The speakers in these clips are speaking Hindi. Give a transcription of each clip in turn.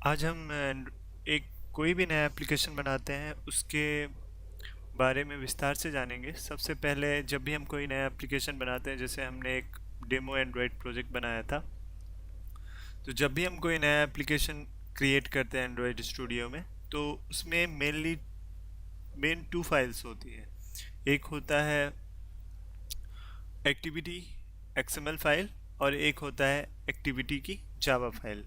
आज हम एक कोई भी नया एप्लीकेशन बनाते हैं उसके बारे में विस्तार से जानेंगे। सबसे पहले जब भी हम कोई नया एप्लीकेशन बनाते हैं, जैसे हमने एक डेमो एंड्रॉयड प्रोजेक्ट बनाया था, तो जब भी हम कोई नया एप्लीकेशन क्रिएट करते हैं एंड्रॉयड स्टूडियो में, तो उसमें मेन टू फाइल्स होती हैं। एक होता है एक्टिविटी एक्सएमएल फाइल और एक होता है एक्टिविटी की जावा फाइल।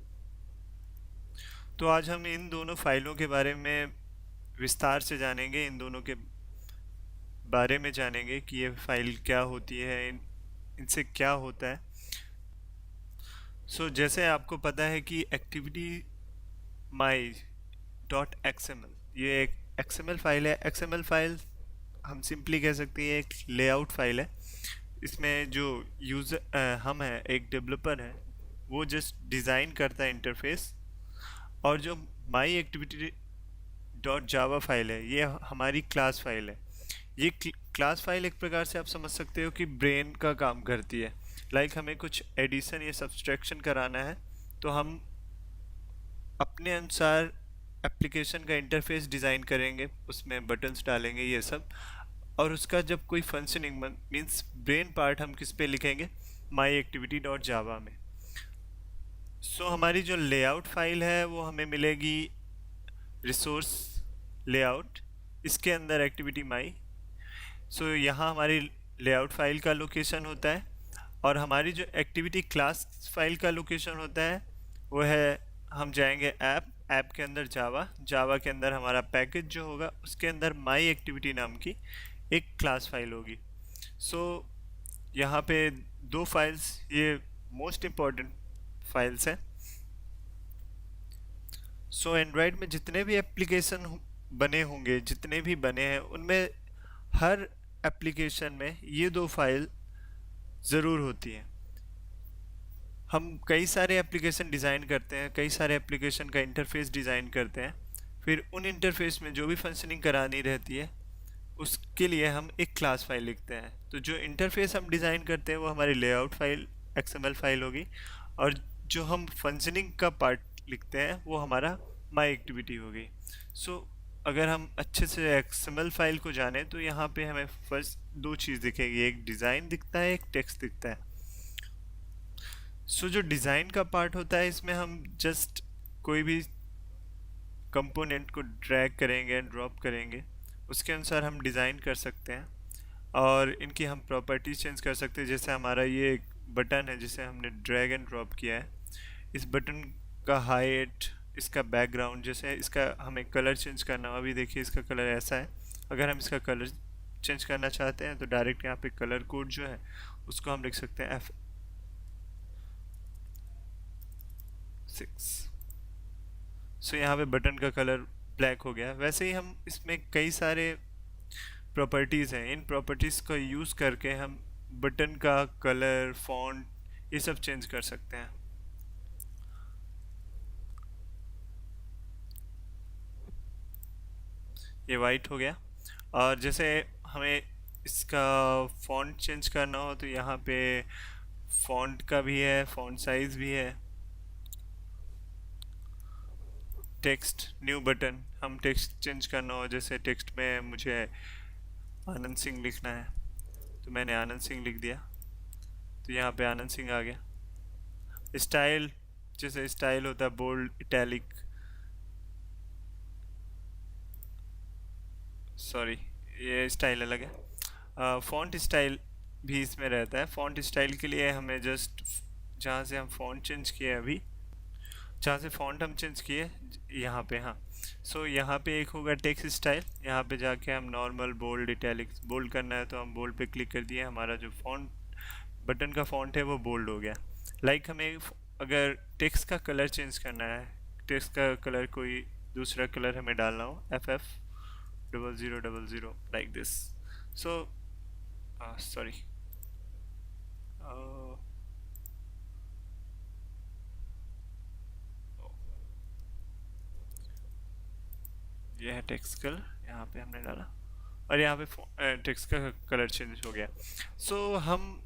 तो आज हम इन दोनों फाइलों के बारे में विस्तार से जानेंगे, इन दोनों के बारे में जानेंगे कि ये फाइल क्या होती है, इनसे क्या होता है। जैसे आपको पता है कि एक्टिविटी माई डॉट एक्सएमएल ये एक एक्सएमएल फाइल है। एक्सएमएल फाइल हम सिंपली कह सकते हैं एक लेआउट फाइल है। इसमें जो यूज़र हम है, एक डेवलपर है, वो जस्ट डिज़ाइन करता है इंटरफेस। और जो my activity dot Java file है, ये हमारी क्लास फाइल है। ये क्लास फाइल एक प्रकार से आप समझ सकते हो कि ब्रेन का काम करती है। हमें कुछ एडिशन या सब्सट्रैक्शन कराना है, तो हम अपने अनुसार एप्लीकेशन का इंटरफेस डिज़ाइन करेंगे, उसमें बटन्स डालेंगे ये सब। और उसका जब कोई फंक्शनिंग मीन्स ब्रेन पार्ट हम किस पे लिखेंगे, माई एक्टिविटी डॉट जावा में। हमारी जो लेआउट फाइल है वो हमें मिलेगी रिसोर्स लेआउट, इसके अंदर एक्टिविटी माई। यहाँ हमारी लेआउट फाइल का लोकेशन होता है, और हमारी जो एक्टिविटी क्लास फाइल का लोकेशन होता है वो है, हम जाएंगे ऐप के अंदर जावा के अंदर हमारा पैकेज जो होगा, उसके अंदर माई एक्टिविटी नाम की एक क्लास फाइल होगी। यहाँ पे दो फाइल्स, ये मोस्ट इम्पॉर्टेंट फाइल्स हैं। एंड्रॉयड में जितने भी एप्लीकेशन बने होंगे, जितने भी बने हैं, उनमें हर एप्लीकेशन में ये दो फाइल ज़रूर होती हैं। हम कई सारे एप्लीकेशन डिज़ाइन करते हैं, कई सारे एप्लीकेशन का इंटरफेस डिज़ाइन करते हैं, फिर उन इंटरफेस में जो भी फंक्शनिंग करानी रहती है उसके लिए हम एक क्लास फाइल लिखते हैं। तो जो इंटरफेस हम डिज़ाइन करते हैं वो हमारी लेआउट फाइल एक्सएमएल फाइल होगी, और जो हम फंक्शनिंग का पार्ट लिखते हैं वो हमारा माई एक्टिविटी होगी। अगर हम अच्छे से एक्सएमएल फाइल को जाने तो यहाँ पे हमें फर्स्ट दो चीज़ दिखेगी, एक डिज़ाइन दिखता है, एक टेक्स्ट दिखता है। जो डिज़ाइन का पार्ट होता है, इसमें हम जस्ट कोई भी कंपोनेंट को ड्रैग करेंगे एंड ड्रॉप करेंगे, उसके अनुसार हम डिज़ाइन कर सकते हैं, और इनकी हम प्रॉपर्टीज चेंज कर सकते हैं। जैसे हमारा ये एक बटन है जिसे हमने ड्रैग एंड ड्रॉप किया है, इस बटन का हाइट, इसका बैकग्राउंड, जैसे इसका हमें कलर चेंज करना, अभी देखिए इसका कलर ऐसा है। अगर हम इसका कलर चेंज करना चाहते हैं तो डायरेक्ट यहाँ पे कलर कोड जो है उसको हम लिख सकते हैं F6। यहाँ पे बटन का कलर ब्लैक हो गया। वैसे ही हम इसमें कई सारे प्रॉपर्टीज़ हैं, इन प्रॉपर्टीज़ का यूज़ करके हम बटन का कलर, फॉन्ट, ये सब चेंज कर सकते हैं। ये वाइट हो गया। और जैसे हमें इसका फॉन्ट चेंज करना हो तो यहाँ पे फॉन्ट का भी है, फॉन्ट साइज भी है। टेक्स्ट, न्यू बटन, हम टेक्स्ट चेंज करना हो, जैसे टेक्स्ट में मुझे आनंद सिंह लिखना है तो मैंने आनंद सिंह लिख दिया, तो यहाँ पे आनंद सिंह आ गया। स्टाइल, जैसे स्टाइल होता है बोल्ड, इटैलिक, सॉरी ये स्टाइल अलग है। फॉन्ट स्टाइल भी इसमें रहता है। फॉन्ट स्टाइल के लिए हमें जस्ट जहाँ से हम फॉन्ट चेंज किए अभी, जहाँ से फॉन्ट हम चेंज किए यहाँ पे, हाँ। यहाँ पे एक होगा टेक्स्ट स्टाइल, यहाँ पे जाके हम नॉर्मल, बोल्ड, इटैलिक, बोल्ड करना है तो हम बोल्ड पे क्लिक कर दिए, हमारा जो फॉन्ट बटन का फॉन्ट है वो बोल्ड हो गया। हमें अगर टेक्स्ट का कलर चेंज करना है, टेक्स्ट का कलर कोई दूसरा कलर हमें डालना हो, FF0000 like this. Sorry. ये है टेक्स्ट कलर, यहाँ पे हमने डाला, और यहाँ पे टेक्स्ट का कलर चेंज हो गया। हम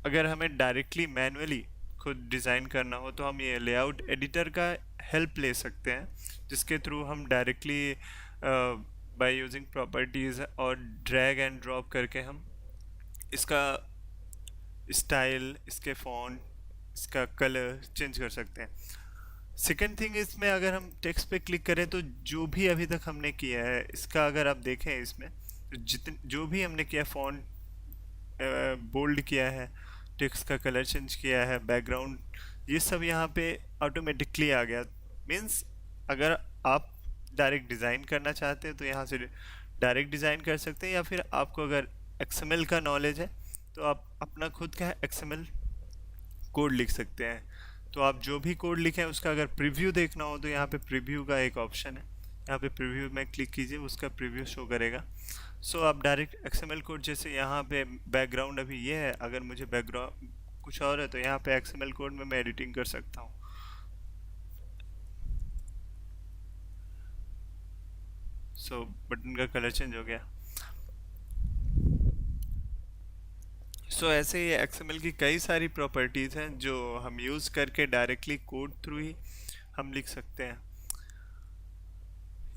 अगर हमें डायरेक्टली मैनुअली खुद डिज़ाइन करना हो तो हम ये लेआउट एडिटर का हेल्प ले सकते हैं, जिसके थ्रू हम डायरेक्टली बाय यूजिंग प्रॉपर्टीज़ और ड्रैग एंड ड्रॉप करके हम इसका स्टाइल, इसके फॉन्ट, इसका कलर चेंज कर सकते हैं। सेकेंड थिंग, इसमें अगर हम टेक्स्ट पे क्लिक करें तो जो भी अभी तक हमने किया है इसका अगर आप देखें इसमें तो जो भी हमने किया, फॉन्ट बोल्ड किया है, टेक्स्ट का कलर चेंज किया है, बैकग्राउंड, ये सब यहाँ पे ऑटोमेटिकली आ गया। मीन्स अगर आप डायरेक्ट डिज़ाइन करना चाहते हैं तो यहाँ से डायरेक्ट डिज़ाइन कर सकते हैं, या फिर आपको अगर एक्सएमएल का नॉलेज है तो आप अपना खुद का एक्सएमएल कोड लिख सकते हैं। तो आप जो भी कोड लिखें उसका अगर प्रीव्यू देखना हो तो यहाँ पे प्रीव्यू का एक ऑप्शन है, यहाँ पे प्रीव्यू में क्लिक कीजिए, उसका प्रीव्यू शो करेगा। सो आप डायरेक्ट एक्सएमएल कोड, जैसे यहाँ पे बैकग्राउंड अभी ये है, अगर मुझे बैकग्राउंड कुछ और है तो यहाँ पे एक्सएमएल कोड में मैं एडिटिंग कर सकता हूँ। सो बटन का कलर चेंज हो गया। सो ऐसे ही एक्सएमएल की कई सारी प्रॉपर्टीज़ हैं जो हम यूज़ करके डायरेक्टली कोड थ्रू ही हम लिख सकते हैं।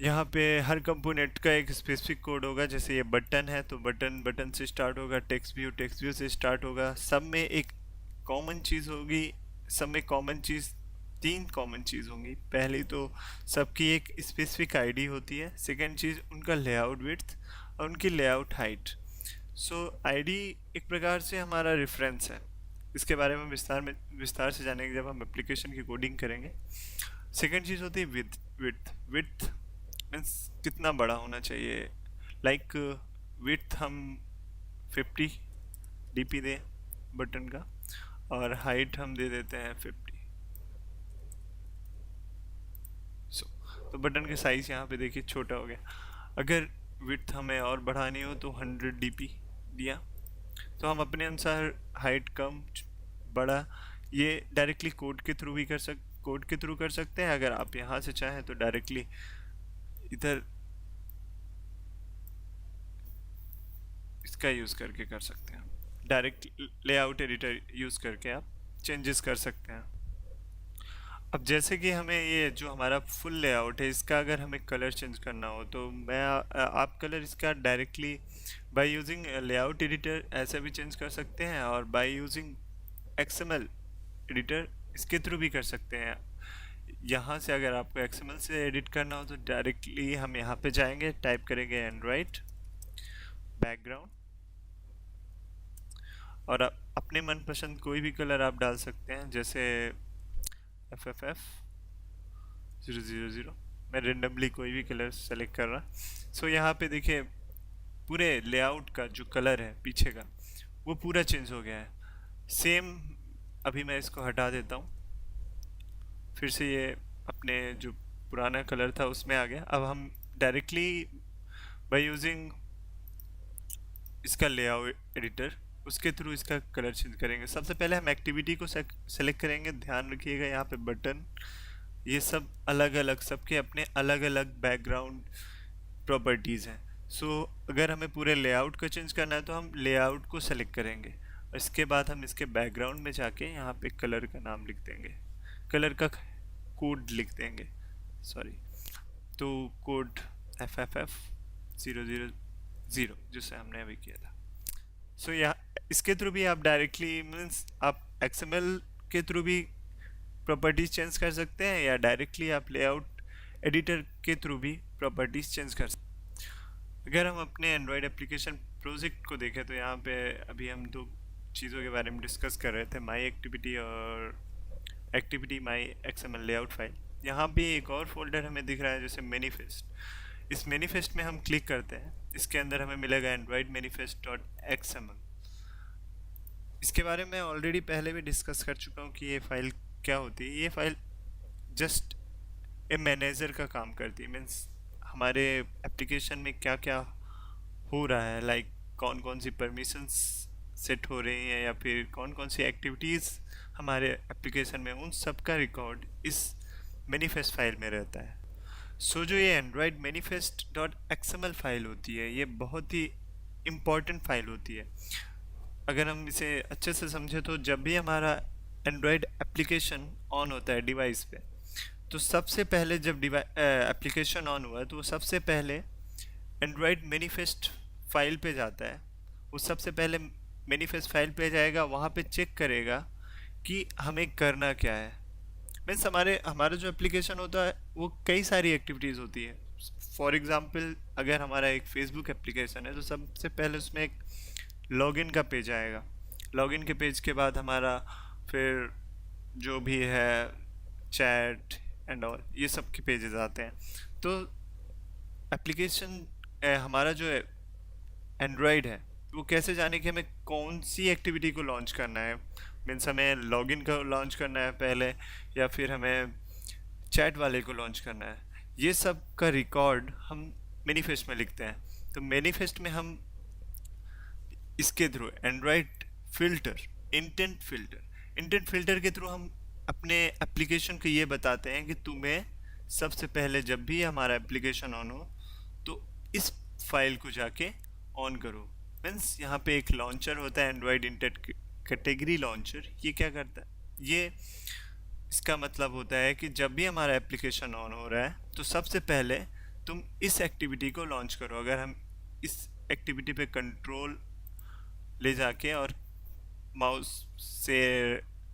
यहाँ पे हर कंपोनेंट का एक स्पेसिफिक कोड होगा, जैसे ये बटन है तो बटन से स्टार्ट होगा, टेक्स्ट व्यू से स्टार्ट होगा। सब में एक कॉमन चीज़ होगी, सब में कॉमन चीज़, तीन कॉमन चीज़ होंगी। पहली तो सबकी एक स्पेसिफिक आईडी होती है, सेकंड चीज़ उनका लेआउट विड्थ और उनकी लेआउट हाइट। सो आईडी एक प्रकार से हमारा रेफरेंस है, इसके बारे में विस्तार से जानेंगे जब हम एप्लीकेशन की कोडिंग करेंगे। सेकंड चीज़ होती है विड्थ मीन्स कितना बड़ा होना चाहिए। लाइक विड्थ हम 50 dp दें बटन का, और हाइट हम दे देते हैं 50। तो बटन के साइज़ यहाँ पे देखिए छोटा हो गया। अगर विड्थ हमें और बढ़ानी हो तो 100 dp दिया, तो हम अपने अनुसार हाइट कम बड़ा ये डायरेक्टली कोड के थ्रू कर सकते हैं। अगर आप यहाँ से चाहें तो डायरेक्टली इधर इसका यूज़ करके कर सकते हैं, डायरेक्ट लेआउट एडिटर यूज़ करके आप चेंजेस कर सकते हैं। अब जैसे कि हमें ये जो हमारा फुल लेआउट है इसका अगर हमें कलर चेंज करना हो तो आप कलर इसका directly by using layout editor ऐसा भी चेंज कर सकते हैं, और बाय यूजिंग एक्सएमएल एडिटर इसके थ्रू भी कर सकते हैं। यहाँ से अगर आपको एक्सएमएल से एडिट करना हो तो डायरेक्टली हम यहाँ पे जाएंगे, टाइप करेंगे एंड्रॉइड बैकग्राउंड, और अपने मनपसंद कोई भी कलर आप डाल सकते हैं, जैसे FFF 000। मैं रेंडमली कोई भी कलर सेलेक्ट कर रहा। सो यहाँ पे देखिए पूरे लेआउट का जो कलर है पीछे का वो पूरा चेंज हो गया है। सेम अभी मैं इसको हटा देता हूँ, फिर से ये अपने जो पुराना कलर था उसमें आ गया। अब हम डायरेक्टली बाय यूजिंग इसका लेआउट एडिटर उसके थ्रू इसका कलर चेंज करेंगे। सबसे पहले हम एक्टिविटी को सेलेक्ट करेंगे। ध्यान रखिएगा यहाँ पे बटन ये सब अलग अलग, सबके अपने अलग अलग बैकग्राउंड प्रॉपर्टीज़ हैं। सो अगर हमें पूरे लेआउट को चेंज करना है तो हम लेआउट को सेलेक्ट करेंगे, इसके बाद हम इसके बैकग्राउंड में जाके यहाँ पे कलर का नाम लिख देंगे, कलर का कोड लिख देंगे, सॉरी, तो कोड FFF 000 जिसे हमने अभी किया था। सो यहाँ इसके थ्रू भी आप डायरेक्टली मीन्स आप XML के थ्रू भी प्रॉपर्टीज चेंज कर सकते हैं, या डायरेक्टली आप लेआउट एडिटर के थ्रू भी प्रॉपर्टीज चेंज कर सकते हैं। अगर हम अपने एंड्रॉयड एप्लीकेशन प्रोजेक्ट को देखें तो यहाँ पे अभी हम दो चीज़ों के बारे में डिस्कस कर रहे थे, माई एक्टिविटी और activity my XML layout file. यहाँ भी एक और फोल्डर हमें दिख रहा है जैसे मैनिफेस्ट। इस मैनिफेस्ट में हम क्लिक करते हैं, इसके अंदर हमें मिलेगा एंड्रॉयड manifest.xml। इसके बारे में ऑलरेडी पहले भी डिस्कस कर चुका हूँ कि ये फ़ाइल क्या होती है। ये फ़ाइल जस्ट ए मैनेजर का काम करती है, मीन्स हमारे एप्लीकेशन में क्या क्या हो रहा है, लाइक कौन कौन सी परमिशंस सेट हो रही हैं या फिर कौन कौन सी एक्टिविटीज़ हमारे एप्लीकेशन में, उन सब का रिकॉर्ड इस मैनिफेस्ट फाइल में रहता है। सो जो ये एंड्रॉयड manifest.xml फाइल होती है ये बहुत ही इम्पॉर्टेंट फाइल होती है। अगर हम इसे अच्छे से समझे तो जब भी हमारा एंड्रॉयड एप्लीकेशन ऑन होता है डिवाइस पे, तो सबसे पहले जब एप्लीकेशन ऑन हुआ तो वो सबसे पहले एंड्रॉयड मैनिफेस्ट फाइल पे जाता है। वो सबसे पहले मैनिफेस्ट फाइल पे जाएगा, वहाँ पे चेक करेगा कि हमें करना क्या है। मीन्स हमारे हमारा जो एप्लीकेशन होता है वो कई सारी एक्टिविटीज़ होती है। फॉर एग्जांपल अगर हमारा एक फेसबुक एप्लीकेशन है तो सबसे पहले उसमें एक लॉगिन का पेज आएगा। लॉगिन के पेज के बाद हमारा फिर जो भी है चैट एंड ऑल ये सब के पेजेस आते हैं। तो एप्लीकेशन हमारा जो एंड्रॉयड है वो कैसे जाने कि हमें कौन सी एक्टिविटी को लॉन्च करना है। मीन्स हमें लॉगिन को लॉन्च करना है पहले, या फिर हमें चैट वाले को लॉन्च करना है। ये सब का रिकॉर्ड हम मैनिफेस्ट में लिखते हैं। तो मैनिफेस्ट में हम इसके through Android filter, intent filter के थ्रू हम अपने एप्लीकेशन को ये बताते हैं कि तुम्हें सबसे पहले जब भी हमारा एप्लीकेशन ऑन हो तो इस फाइल को जाके ऑन करो। मीन्स यहाँ पे एक लॉन्चर होता है एंड्रॉयड इंटेंट कैटेगरी लॉन्चर। ये क्या करता है, ये इसका मतलब होता है कि जब भी हमारा एप्लीकेशन ऑन हो रहा है तो सबसे पहले तुम इस एक्टिविटी को लॉन्च करो। अगर हम इस एक्टिविटी पे कंट्रोल ले जाके और माउस से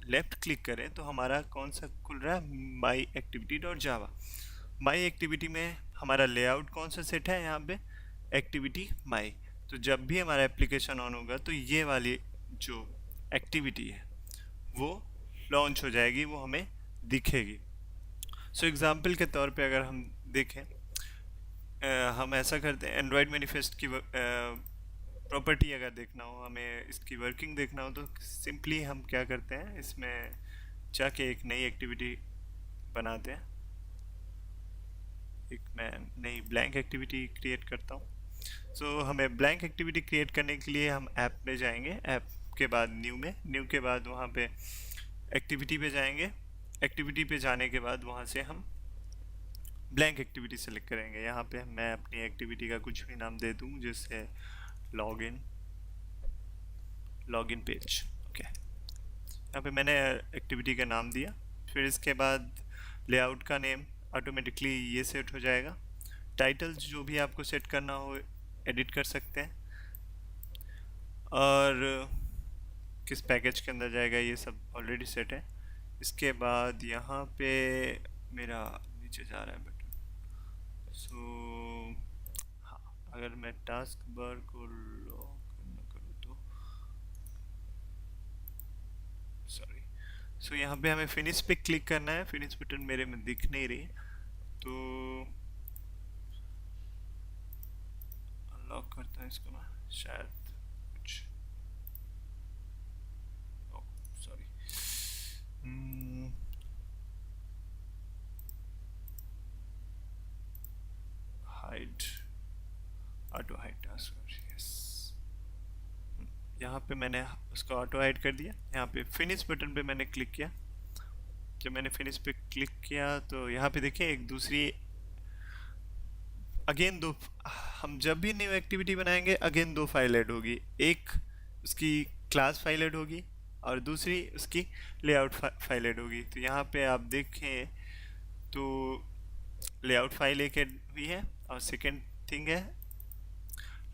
लेफ्ट क्लिक करें तो हमारा कौन सा खुल रहा है, my activity dot Java. My activity में हमारा लेआउट कौन सा सेट है, यहाँ पे एक्टिविटी माई। तो जब भी हमारा एप्लीकेशन ऑन होगा तो ये वाली जो एक्टिविटी है वो लॉन्च हो जाएगी, वो हमें दिखेगी। सो एग्जांपल के तौर पे अगर हम देखें, हम ऐसा करते हैं एंड्रॉयड मैनिफेस्ट की प्रॉपर्टी अगर देखना हो, हमें इसकी वर्किंग देखना हो, तो सिंपली हम क्या करते हैं, इसमें जाके एक नई एक्टिविटी बनाते हैं। एक मैं नई ब्लैंक एक्टिविटी क्रिएट करता हूँ। सो हमें ब्लैंक एक्टिविटी क्रिएट करने के लिए हम ऐप में जाएंगे, ऐप के बाद न्यू के बाद वहाँ पे एक्टिविटी पे जाएंगे। एक्टिविटी पे जाने के बाद वहाँ से हम ब्लैंक एक्टिविटी सेलेक्ट करेंगे। यहाँ पे मैं अपनी एक्टिविटी का कुछ भी नाम दे दूँ, जैसे लॉगिन पेज। ओके, यहाँ पे मैंने एक्टिविटी का नाम दिया। फिर इसके बाद लेआउट का नेम ऑटोमेटिकली ये सेट हो जाएगा। टाइटल जो भी आपको सेट करना हो एडिट कर सकते हैं, और किस पैकेज के अंदर जाएगा ये सब ऑलरेडी सेट है। इसके बाद यहाँ पे मेरा नीचे जा रहा है बटन। सो हाँ, अगर मैं टास्क बार को लॉक न करूँ तो सॉरी। सो यहाँ पे हमें फिनिश पे क्लिक करना है। फिनिश बटन मेरे में दिख नहीं रही, तो अनलॉक करता है इसको मैं, शायद कुछ sorry hide auto hide task. Yes, यहाँ पे मैंने उसको ऑटो हाइड कर दिया। यहाँ पे फिनिश बटन पे मैंने क्लिक किया। जब मैंने फिनिश पे क्लिक किया तो यहाँ पे देखिए एक दूसरी अगेन दो, हम जब भी न्यू एक्टिविटी बनाएंगे अगेन दो फाइल ऐड होगी। एक उसकी क्लास फाइल ऐड होगी और दूसरी उसकी लेआउट फाइल ऐड होगी। तो यहाँ पे आप देखें तो लेआउट फाइल एक ऐड हुई है, और सेकेंड थिंग है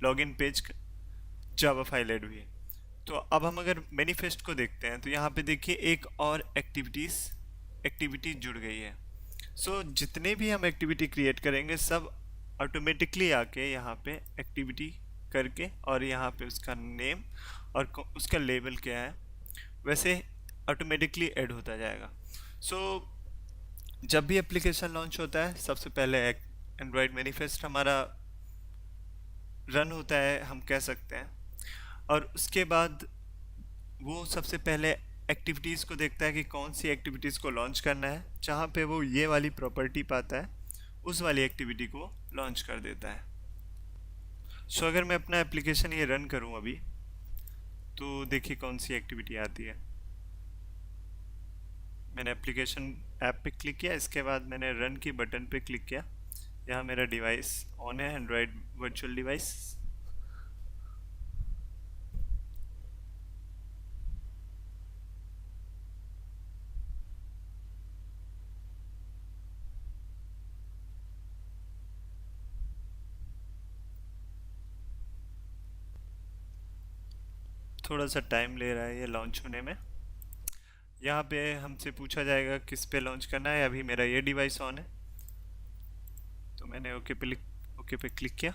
login page Java file add हुई है। तो अब हम अगर मैनिफेस्ट को देखते हैं तो यहाँ पे देखिए एक और एक्टिविटी जुड़ गई है। सो जितने भी हम एक्टिविटी क्रिएट करेंगे सब ऑटोमेटिकली आके यहाँ पे एक्टिविटी करके, और यहाँ पे उसका नेम और उसका लेबल क्या है वैसे ऑटोमेटिकली ऐड होता जाएगा। सो जब भी एप्लीकेशन लॉन्च होता है सबसे पहले एंड्रॉयड मैनिफेस्ट हमारा रन होता है, हम कह सकते हैं। और उसके बाद वो सबसे पहले एक्टिविटीज़ को देखता है कि कौन सी एक्टिविटीज़ को लॉन्च करना है। जहाँ पे वो ये वाली प्रॉपर्टी पाता है उस वाली एक्टिविटी को लॉन्च कर देता है। सो अगर मैं अपना एप्लीकेशन ये रन करूँ अभी, तो देखिए कौन सी एक्टिविटी आती है। मैंने एप्लीकेशन ऐप पे क्लिक किया, इसके बाद मैंने रन की बटन पे क्लिक किया। यहाँ मेरा डिवाइस ऑन है, एंड्रॉयड वर्चुअल डिवाइस। थोड़ा सा टाइम ले रहा है ये लॉन्च होने में। यहाँ पे हमसे पूछा जाएगा किस पे लॉन्च करना है। अभी मेरा ये डिवाइस ऑन है, तो मैंने ओके पे क्लिक किया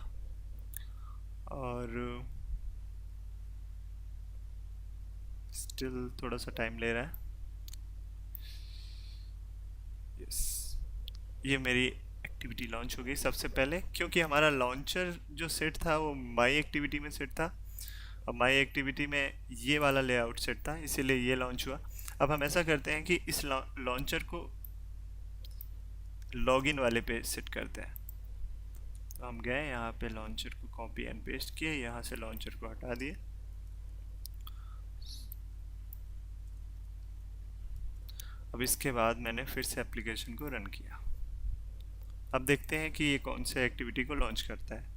और स्टिल थोड़ा सा टाइम ले रहा है। यस, ये मेरी एक्टिविटी लॉन्च हो गई। सबसे पहले क्योंकि हमारा लॉन्चर जो सेट था वो माई एक्टिविटी में सेट था, और माई एक्टिविटी में ये वाला लेआउट सेट था, इसीलिए ये लॉन्च हुआ। अब हम ऐसा करते हैं कि इस लॉन्चर को लॉगिन वाले पे सेट करते हैं। तो हम गए यहाँ पे, लॉन्चर को कॉपी एंड पेस्ट किए, यहाँ से लॉन्चर को हटा दिए। अब इसके बाद मैंने फिर से एप्लीकेशन को रन किया। अब देखते हैं कि ये कौन से एक्टिविटी को लॉन्च करता है।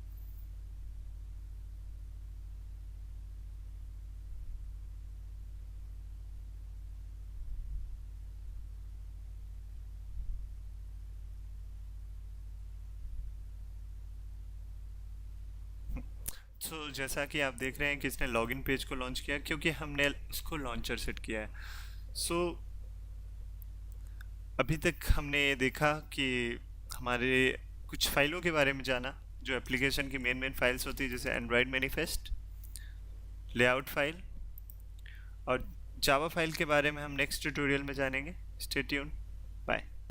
तो जैसा कि आप देख रहे हैं कि इसने लॉगिन पेज को लॉन्च किया क्योंकि हमने उसको लॉन्चर सेट किया है। सो अभी तक हमने ये देखा कि हमारे कुछ फाइलों के बारे में जाना, जो एप्लीकेशन की मेन फाइल्स होती है, जैसे एंड्रॉयड मैनिफेस्ट, लेआउट फाइल और जावा फाइल के बारे में हम नेक्स्ट ट्यूटोरियल में जानेंगे। Stay tune.